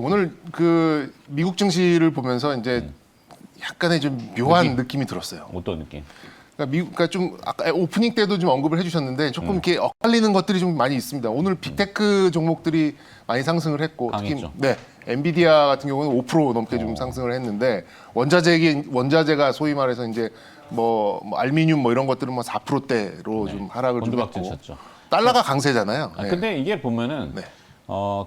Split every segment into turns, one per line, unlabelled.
오늘 그 미국 증시를 보면서 이제 약간의 좀 묘한 느낌이 들었어요.
어떤 느낌?
그러니까 좀 아까 오프닝 때도 좀 언급을 해주셨는데 조금 이렇게 엇갈리는 것들이 좀 많이 있습니다. 오늘 빅테크 종목들이 많이 상승을 했고
강했죠.
특히 엔비디아 같은 경우는 5% 넘게 좀 상승을 했는데 원자재가 소위 말해서 이제 뭐 알미늄 뭐 이런 것들은 뭐 4%대로 좀 하락을 좀
곤두박질
했고
쳤죠.
달러가 강세잖아요.
근데 이게 보면은
네.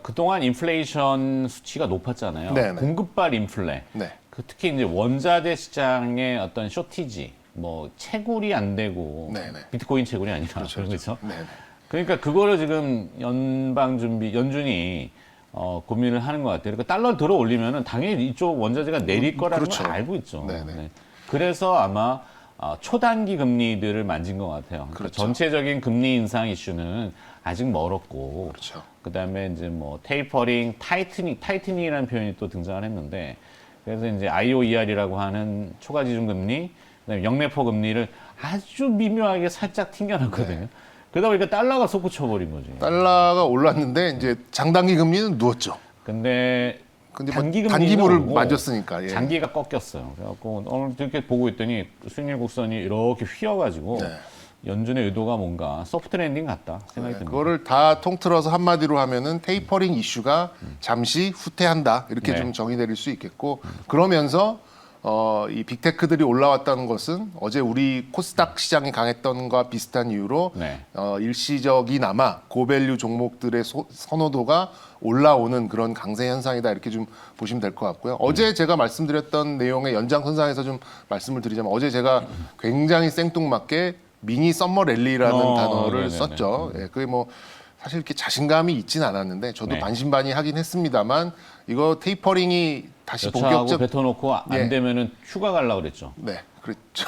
그동안 인플레이션 수치가 높았잖아요.
네, 네.
공급발 인플레.
네.
특히 이제 원자재 시장의 어떤 쇼티지, 뭐 채굴이 안 되고
네, 네.
비트코인 채굴이 아니라 그렇죠.
네, 네.
그러니까 그거를 지금 연준이 고민을 하는 것 같아요. 그러니까 달러 들어 올리면은 당연히 이쪽 원자재가 내릴 거라는
그렇죠.
걸 알고 있죠.
네, 네.
네. 그래서 아마 초단기 금리들을 만진 것 같아요. 그러니까
그렇죠.
전체적인 금리 인상 이슈는 아직 멀었고,
그렇죠.
그다음에 이제 뭐 테이퍼링, 타이트닝이라는 표현이 또 등장을 했는데, 그래서 이제 IOER이라고 하는 초과 지중 금리, 그다음에 영매포 금리를 아주 미묘하게 살짝 튕겨놨거든요. 그러다 보니까 달러가 솟구쳐버린 거지.
달러가 올랐는데 이제 장단기 금리는 누웠죠.
근데
근데
단기
단기물을
금리는
만졌으니까. 예.
장기가 꺾였어요. 그래갖고 오늘 이렇게 보고 있더니 수익률 곡선이 이렇게 휘어가지고
네.
연준의 의도가 뭔가 소프트 랜딩 같다 생각이 듭니다.
그거를 다 통틀어서 한마디로 하면은 테이퍼링 이슈가 잠시 후퇴한다 이렇게
네.
좀 정의 내릴 수 있겠고 그러면서 이 빅테크들이 올라왔다는 것은 어제 우리 코스닥 시장이 강했던 것과 비슷한 이유로
네.
일시적이나마 고밸류 종목들의 선호도가 올라오는 그런 강세 현상이다 이렇게 좀 보시면 될 것 같고요. 어제 제가 말씀드렸던 내용의 연장선상에서 좀 말씀을 드리자면 어제 제가 굉장히 생뚱맞게 미니 썸머 랠리라는 단어를
네네네.
썼죠. 예, 그게 뭐 사실 이렇게 자신감이 있진 않았는데 저도
네.
반신반의 하긴 했습니다만 이거 테이퍼링이 다시
여차하고
본격적
뱉어놓고 안
예.
되면은 휴가 가려고 그랬죠.
네, 그렇죠.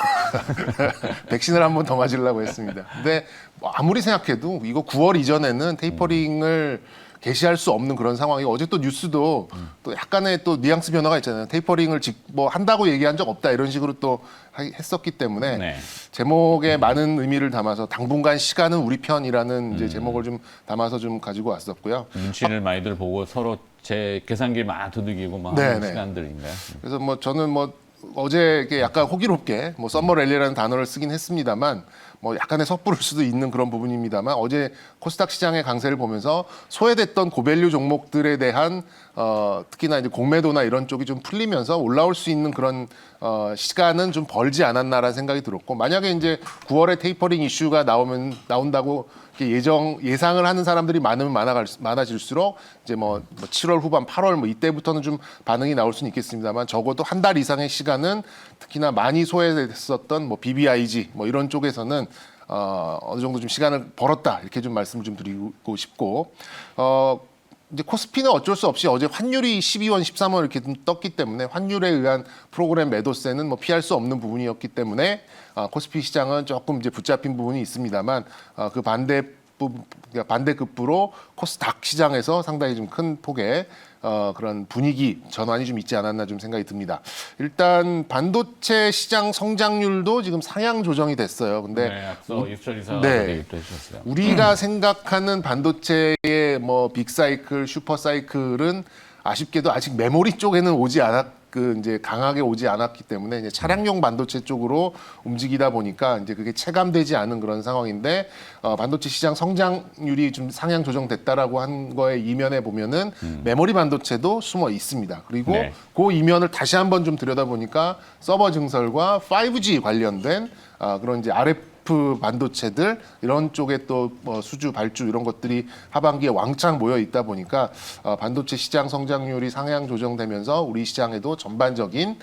백신을 한 번 더 맞으려고 했습니다. 근데 뭐 아무리 생각해도 이거 9월 이전에는 테이퍼링을 개시할 수 없는 그런 상황이 어제 또 뉴스도 또 약간의 또 뉘앙스 변화가 있잖아요. 테이퍼링을 뭐 한다고 얘기한 적 없다 이런 식으로 또 했었기 때문에
네.
제목에 많은 의미를 담아서 당분간 시간은 우리 편이라는 이제 제목을 좀 담아서 좀 가지고 왔었고요.
눈치를 많이들 보고 서로 제 계산기 막 두들기고 막
네네.
하는 시간들인가요?
그래서 뭐 저는 뭐 어제 이렇게 약간 호기롭게 뭐 썸머 랠리라는 단어를 쓰긴 했습니다만 뭐 약간의 섣부를 수도 있는 그런 부분입니다만 어제 코스닥 시장의 강세를 보면서 소외됐던 고밸류 종목들에 대한 특히나 이제 공매도나 이런 쪽이 좀 풀리면서 올라올 수 있는 그런 시간은 좀 벌지 않았나라는 생각이 들었고 만약에 이제 9월에 테이퍼링 이슈가 나온다고 예상을 하는 사람들이 많으면 많아질수록 이제 뭐 7월 후반, 8월 뭐 이때부터는 좀 반응이 나올 수는 있겠습니다만 적어도 한 달 이상의 시간은 특히나 많이 소외됐었던 뭐 BBIG 뭐 이런 쪽에서는 어느 정도 좀 시간을 벌었다 이렇게 좀 말씀을 좀 드리고 싶고 이제 코스피는 어쩔 수 없이 어제 환율이 12원, 13원 이렇게 좀 떴기 때문에 환율에 의한 프로그램 매도세는 뭐 피할 수 없는 부분이었기 때문에 코스피 시장은 조금 이제 붙잡힌 부분이 있습니다만 그 반대급부로 코스닥 시장에서 상당히 좀 큰 폭의 그런 분위기 전환이 좀 있지 않았나 좀 생각이 듭니다. 일단 반도체 시장 성장률도 지금 상향 조정이 됐어요. 근데
네, 앞서 유철 이사가
네.
얘기도 해주셨어요.
우리가 생각하는 반도체의 뭐 빅사이클, 슈퍼사이클은 아쉽게도 아직 메모리 쪽에는 이제 강하게 오지 않았기 때문에 이제 차량용 반도체 쪽으로 움직이다 보니까 이제 그게 체감되지 않은 그런 상황인데 반도체 시장 성장률이 좀 상향 조정됐다라고 한 거에 이면에 보면은 메모리 반도체도 숨어 있습니다. 그리고
네.
그 이면을 다시 한번 좀 들여다보니까 서버 증설과 5G 관련된 그런 이제 RF 반도체들 이런 쪽에 또 수주, 발주 이런 것들이 하반기에 왕창 모여 있다 보니까 반도체 시장 성장률이 상향 조정되면서 우리 시장에도 전반적인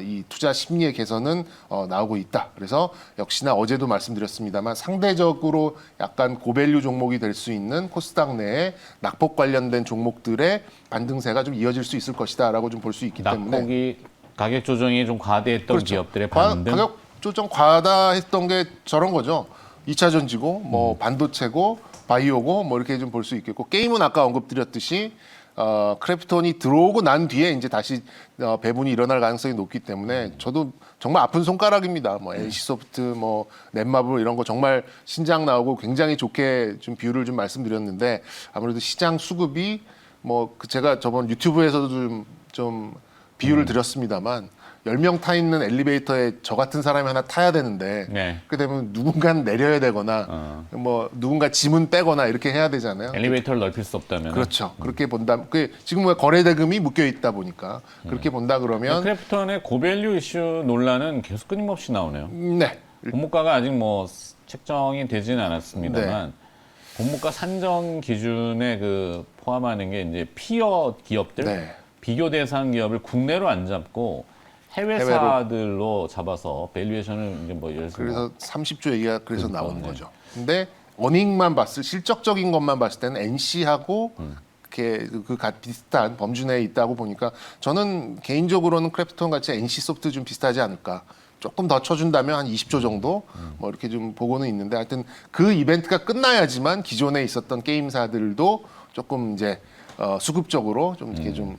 이 투자 심리의 개선은 나오고 있다. 그래서 역시나 어제도 말씀드렸습니다만 상대적으로 약간 고밸류 종목이 될 수 있는 코스닥 내에 낙폭 관련된 종목들의 반등세가 좀 이어질 수 있을 것이다라고 좀 볼 수 있기 때문에
낙폭이 가격 조정이 좀 과대했던
그렇죠.
기업들의 반등.
가격 조정 과다했던 게 저런 거죠. 2차 전지고 뭐 반도체고 바이오고 뭐 이렇게 좀 볼 수 있겠고 게임은 아까 언급드렸듯이 크래프톤이 들어오고 난 뒤에 이제 다시 배분이 일어날 가능성이 높기 때문에 저도 정말 아픈 손가락입니다. 뭐 NC소프트, 뭐 넷마블 이런 거 정말 신작 나오고 굉장히 좋게 좀 비율을 좀 말씀드렸는데 아무래도 시장 수급이 제가 저번 유튜브에서도 좀 비유를 드렸습니다만 10명 타 있는 엘리베이터에 저 같은 사람이 하나 타야 되는데
네.
그렇게 되면 누군가는 내려야 되거나 누군가 짐은 빼거나 이렇게 해야 되잖아요.
엘리베이터를 넓힐 수 없다면
그렇죠. 그렇게 본다. 지금 거래 대금이 묶여 있다 보니까 그렇게 본다 그러면
크래프톤의 고밸류 이슈 논란은 계속 끊임없이 나오네요.
네.
공모가가 아직 뭐 책정이 되지는 않았습니다만 공모가 산정 기준에 포함하는 게 이제 피어 기업들,
네.
비교 대상 기업을 국내로 안 잡고 해외사들로 잡아서 밸류에이션을 이제 뭐 예를 들어서
그래서 30조 얘기가 그래서 나오는
네.
거죠. 근데 어닝만 실적적인 것만 봤을 때는 NC하고 이렇게 비슷한 범주 내에 있다고 보니까 저는 개인적으로는 크래프톤 같이 NC 소프트 좀 비슷하지 않을까. 조금 더 쳐준다면 한 20조 정도 뭐 이렇게 좀 보고는 있는데 하여튼 그 이벤트가 끝나야지만 기존에 있었던 게임사들도 조금 이제 수급적으로 좀 이렇게 좀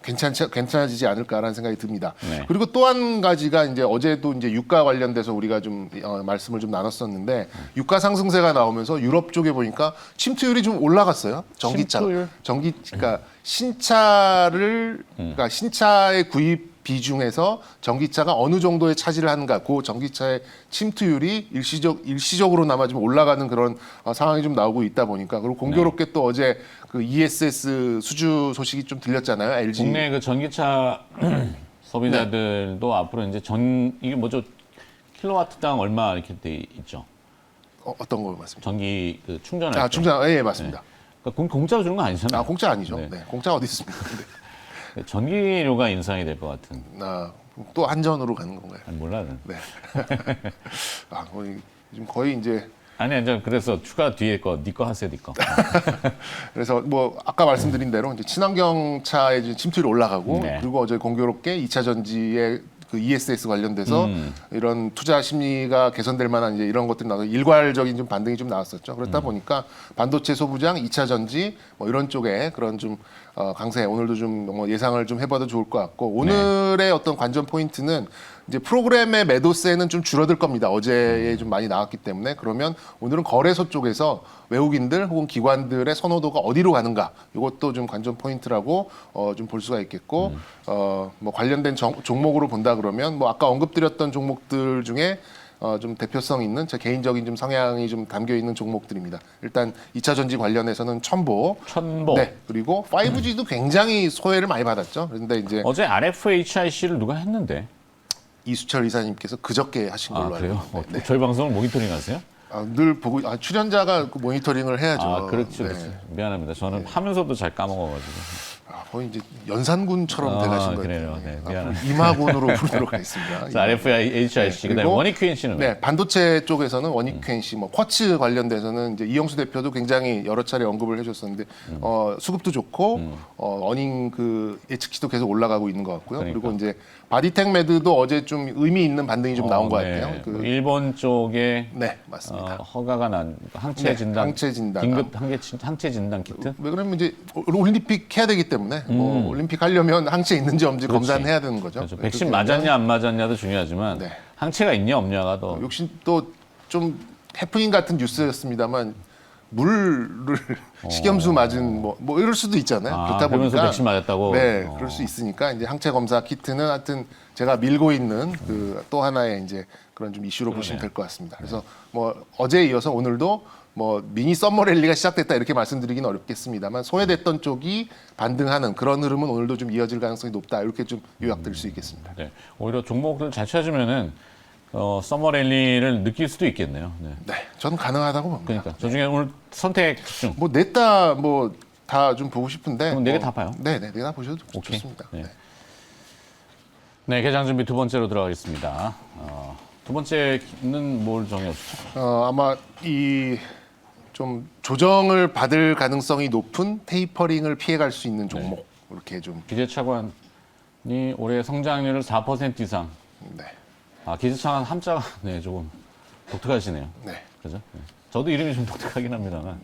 괜찮아지지 않을까라는 생각이 듭니다.
네.
그리고 또 한 가지가 이제 어제도 이제 유가 관련돼서 우리가 좀 말씀을 좀 나눴었는데 유가 상승세가 나오면서 유럽 쪽에 보니까 침투율이 좀 올라갔어요. 전기차. 그러니까 그러니까 신차의 구입 비중에서 전기차가 어느 정도의 차지를 하는가, 그 전기차의 침투율이 일시적으로나마 좀 올라가는 그런 상황이 좀 나오고 있다 보니까 그리고 공교롭게 또 어제 그 ESS 수주 소식이 좀 들렸잖아요. LG
국내 전기차 소비자들도 앞으로 이제 이게 뭐죠? 킬로와트당 얼마 이렇게 돼 있죠?
어떤 거 말씀이죠?
전기 충전할 때.
충전, 예, 맞습니다.
그러니까 공짜로 주는 거 아니잖아요.
공짜 아니죠.
네.
네, 공짜 어디 있습니까?
전기료가 인상이 될 것 같은.
또 한전으로 가는 건가요?
몰라요.
네. 지금 거의 이제
아니, 그래서 추가 뒤에 네 거 하세요, 네 거.
그래서 아까 말씀드린 대로 이제 친환경 차의 이제 침투율이 올라가고
네.
그리고 어제 공교롭게 2차 전지의 그 ESS 관련돼서 이런 투자 심리가 개선될 만한 이제 이런 것들이 나와서 일괄적인 좀 반등이 좀 나왔었죠. 그렇다 보니까 반도체 소부장, 2차 전지 뭐 이런 쪽에 그런 좀 강세 오늘도 좀 예상을 좀 해봐도 좋을 것 같고 오늘의 어떤 관전 포인트는 이제 프로그램의 매도세는 좀 줄어들 겁니다. 어제에 좀 많이 나왔기 때문에 그러면 오늘은 거래소 쪽에서 외국인들 혹은 기관들의 선호도가 어디로 가는가 이것도 좀 관전 포인트라고 좀 볼 수가 있겠고 뭐 관련된 종목으로 본다 그러면 뭐 아까 언급드렸던 종목들 중에 좀 대표성 있는 제 개인적인 좀 성향이 좀 담겨 있는 종목들입니다. 일단 2차 전지 관련해서는 첨보. 네. 그리고 5G도 굉장히 소외를 많이 받았죠. 그런데 이제
어제 RFHIC를 누가 했는데?
이수철 이사님께서 그저께 하신 걸로 알고
그래요?
있는데. 네.
저희 방송을 모니터링 하세요?
늘 보고 출연자가 그 모니터링을 해야죠.
그렇죠. 미안합니다. 저는 하면서도 잘 까먹어가지고.
거의 이제 연산군처럼 돼가신 거예요.
그래요. 네, 미안합니다.
임하군으로 부르도록 하겠습니다.
RFHIC, 그다음에 원익QNC는
네, 반도체 쪽에서는 원익QNC, 뭐 쿼츠 관련돼서는 이제 이영수 대표도 굉장히 여러 차례 언급을 해줬었는데 수급도 좋고 어닝 예측치도 계속 올라가고 있는 것 같고요.
그러니까.
그리고 이제 바디텍 매드도 어제 좀 의미 있는 반등이 좀 나온 것 같아요.
일본 쪽에
네, 맞습니다.
허가가 난 항체 진단,
항체 진단,
긴급 항체 진단 키트.
왜 그러면 이제 올림픽 해야 되기 때문에 뭐 올림픽 하려면 항체 있는지 없는지 검사는 해야 되는 거죠.
그렇죠. 백신 맞았냐 안 맞았냐도 중요하지만
네.
항체가 있냐 없냐가 더.
역시 또 좀 해프닝 같은 뉴스였습니다만 물을 식염수 맞은 뭐 이럴 수도 있잖아요. 그렇다
그러면서
보니까
백신 맞았다고.
네, 그럴 수 있으니까 이제 항체 검사 키트는 하여튼 제가 밀고 있는 또 하나의 이제 그런 좀 이슈로 보시면 될 것 같습니다. 그래서 뭐 어제에 이어서 오늘도 뭐 미니 썸머 랠리가 시작됐다 이렇게 말씀드리기는 어렵겠습니다만 소외됐던 쪽이 반등하는 그런 흐름은 오늘도 좀 이어질 가능성이 높다 이렇게 좀 요약드릴 수 있겠습니다.
네. 오히려 종목을 잘 찾으면은 서머 랠리를 느낄 수도 있겠네요. 네.
네, 저는 가능하다고 봅니다.
그러니까 저 중에 오늘 선택 중.
뭐 냈다 뭐 다 좀 보고 싶은데.
그럼 4개 다 봐요?
네, 네 다 보셔도
오케이.
좋습니다.
네. 네, 개장 준비 두 번째로 들어가겠습니다. 두 번째는 뭘 정해주죠?
아마 이 좀 조정을 받을 가능성이 높은 테이퍼링을 피해갈 수 있는 종목 이렇게 좀.
기재차관이 올해 성장률을 4% 이상.
네.
기재차관 함자가 조금 독특하시네요.
네.
그죠? 네. 저도 이름이 좀 독특하긴 합니다만.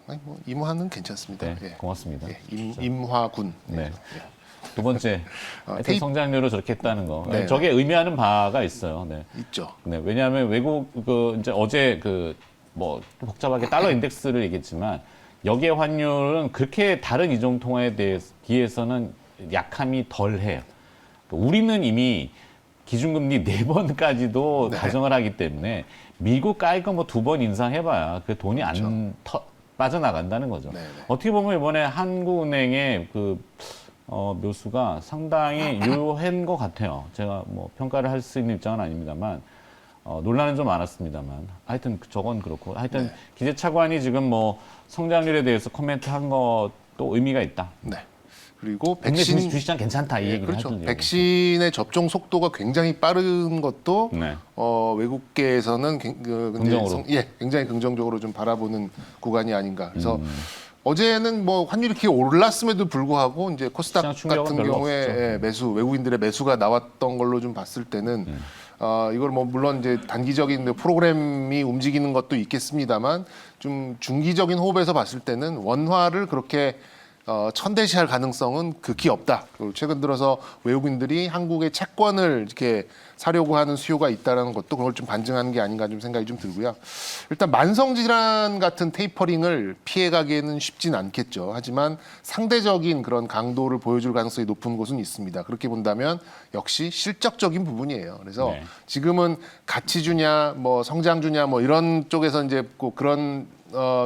아니 뭐 임화는 괜찮습니다.
네,
예.
고맙습니다.
예, 임화군.
네. 두 번째, 하여튼 성장률을 저렇게 했다는 거.
네.
저게 의미하는 바가 있어요. 네.
있죠.
네, 왜냐하면 외국 이제 어제 뭐 복잡하게 달러 인덱스를 얘기했지만 역의 환율은 그렇게 다른 이중통화에 비해서는 약함이 덜해요. 우리는 이미 기준금리 4번까지도
네.
가정을 하기 때문에 미국 깔거 뭐 2번 인상해봐야 그 돈이 안 빠져나간다는 거죠.
네네.
어떻게 보면 이번에 한국은행의 그 묘수가 상당히 유효한 것 같아요. 제가 뭐 평가를 할 수 있는 입장은 아닙니다만 논란은 좀 많았습니다만 하여튼 저건 그렇고 하여튼
네.
기재차관이 지금 뭐 성장률에 대해서 코멘트한 것도 의미가 있다.
네. 그리고
국내
백신
주시장 괜찮다 이 얘기를
그렇죠.
하더라고요.
백신의 접종 속도가 굉장히 빠른 것도
네.
외국계에서는
긍정으로.
굉장히 긍정적으로 좀 바라보는 구간이 아닌가. 그래서 어제는 뭐 환율이 이렇게 올랐음에도 불구하고 이제 코스닥
시장 충격은
같은
별로
경우에
없었죠.
외국인들의 매수가 나왔던 걸로 좀 봤을 때는 이걸 뭐 물론 이제 단기적인 프로그램이 움직이는 것도 있겠습니다만 좀 중기적인 호흡에서 봤을 때는 원화를 그렇게 천대시할 가능성은 극히 없다. 그리고 최근 들어서 외국인들이 한국의 채권을 이렇게 사려고 하는 수요가 있다는 것도 그걸 좀 반증하는 게 아닌가 좀 생각이 좀 들고요. 일단 만성 질환 같은 테이퍼링을 피해가기에는 쉽진 않겠죠. 하지만 상대적인 그런 강도를 보여줄 가능성이 높은 곳은 있습니다. 그렇게 본다면 역시 실적적인 부분이에요. 그래서
네.
지금은 가치주냐, 뭐 성장주냐, 뭐 이런 쪽에서 이제 꼭 그런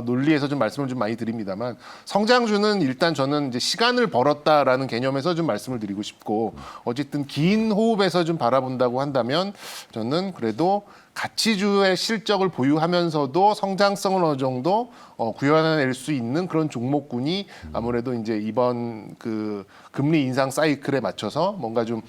논리에서 좀 말씀을 좀 많이 드립니다만 성장주는 일단 저는 이제 시간을 벌었다라는 개념에서 좀 말씀을 드리고 싶고 어쨌든 긴 호흡에서 좀 바라본다고 한다면 저는 그래도 가치주의 실적을 보유하면서도 성장성을 어느 정도 구현해낼 수 있는 그런 종목군이 아무래도 이제 이번 그 금리 인상 사이클에 맞춰서 뭔가 좀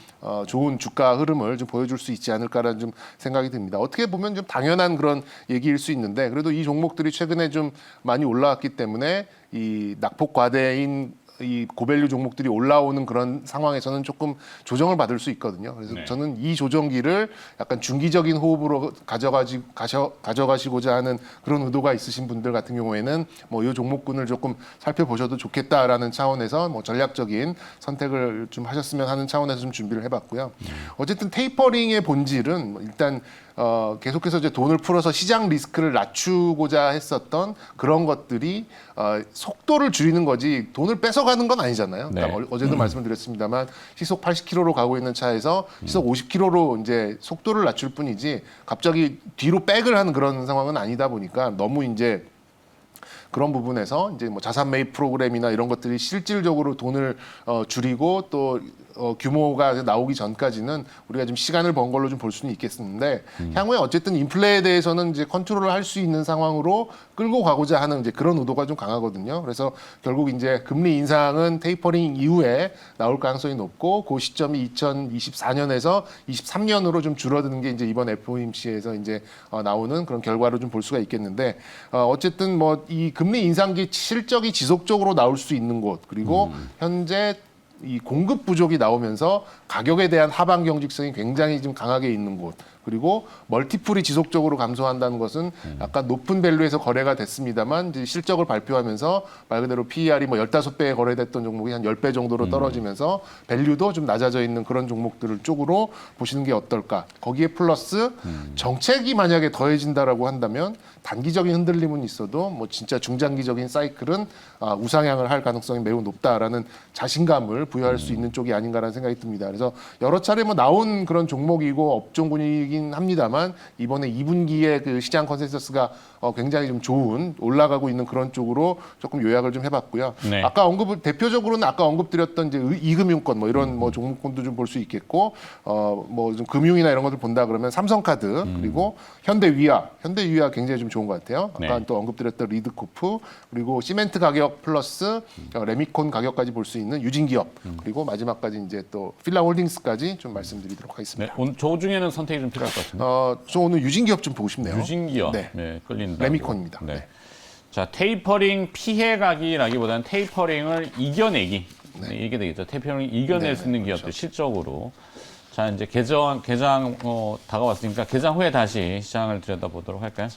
좋은 주가 흐름을 좀 보여줄 수 있지 않을까라는 좀 생각이 듭니다. 어떻게 보면 좀 당연한 그런 얘기일 수 있는데 그래도 이 종목들이 최근에 좀 많이 올라왔기 때문에 이 낙폭 과대인 이 고밸류 종목들이 올라오는 그런 상황에서는 조금 조정을 받을 수 있거든요. 그래서
네.
저는 이 조정기를 약간 중기적인 호흡으로 가져가시고자 하는 그런 의도가 있으신 분들 같은 경우에는 뭐 이 종목군을 조금 살펴보셔도 좋겠다라는 차원에서 뭐 전략적인 선택을 좀 하셨으면 하는 차원에서 좀 준비를 해봤고요. 어쨌든 테이퍼링의 본질은 뭐 일단 계속해서 이제 돈을 풀어서 시장 리스크를 낮추고자 했었던 그런 것들이 속도를 줄이는 거지 돈을 뺏어가는 건 아니잖아요.
네.
그러니까 어제도 말씀드렸습니다만 시속 80km로 가고 있는 차에서 시속 50km로 이제 속도를 낮출 뿐이지 갑자기 뒤로 백을 하는 그런 상황은 아니다 보니까 너무 이제 그런 부분에서 이제 뭐 자산 매입 프로그램이나 이런 것들이 실질적으로 돈을 줄이고 또 규모가 나오기 전까지는 우리가 좀 시간을 번 걸로 좀 볼 수는 있겠는데 향후에 어쨌든 인플레에 대해서는 이제 컨트롤을 할 수 있는 상황으로 끌고 가고자 하는 이제 그런 의도가 좀 강하거든요. 그래서 결국 이제 금리 인상은 테이퍼링 이후에 나올 가능성이 높고 그 시점이 2024년에서 23년으로 좀 줄어드는 게 이제 이번 FOMC에서 이제 나오는 그런 결과로 좀 볼 수가 있겠는데 어쨌든 뭐 이 금리 인상기 실적이 지속적으로 나올 수 있는 곳 그리고 현재 이 공급 부족이 나오면서 가격에 대한 하방 경직성이 굉장히 좀 강하게 있는 곳 그리고 멀티플이 지속적으로 감소한다는 것은 약간 높은 밸류에서 거래가 됐습니다만 이제 실적을 발표하면서 말 그대로 PER이 뭐 15배에 거래됐던 종목이 한 10배 정도로 떨어지면서 밸류도 좀 낮아져 있는 그런 종목들을 쪽으로 보시는 게 어떨까. 거기에 플러스 정책이 만약에 더해진다라고 한다면 단기적인 흔들림은 있어도 뭐 진짜 중장기적인 사이클은 우상향을 할 가능성이 매우 높다라는 자신감을 부여할 수 있는 쪽이 아닌가라는 생각이 듭니다. 그래서 여러 차례 뭐 나온 그런 종목이고 업종군이긴 합니다만 이번에 2분기에 그 시장 컨센서스가 굉장히 좀 좋은 올라가고 있는 그런 쪽으로 조금 요약을 좀 해봤고요.
네.
아까 대표적으로는 아까 언급드렸던 이제 이금융권 뭐 이런 뭐 종목군도 좀 볼 수 있겠고 뭐 좀 금융이나 이런 것들 본다 그러면 삼성카드 그리고 현대위아 굉장히 좀 좋은 것 같아요. 아까
네.
또 언급드렸던 리드코프 그리고 시멘트 가격 플러스 레미콘 가격까지 볼 수 있는 유진기업 그리고 마지막까지 이제 또 필라홀딩스까지 좀 말씀드리도록
네,
하겠습니다.
오늘 저 중에는 선택이 좀 필요할 것 같은데.
저 오늘 유진기업 좀 보고 싶네요.
유진기업,
네.
네, 끌린다.
레미콘입니다.
네.
네.
자, 테이퍼링 피해가기라기보다는 테이퍼링을 이겨내기. 네, 이게 되겠죠. 테이퍼링 이겨낼
네,
수 있는
그렇죠.
기업들 실적으로. 자, 이제 개장 다가왔으니까 개장 후에 다시 시장을 들여다보도록 할까요?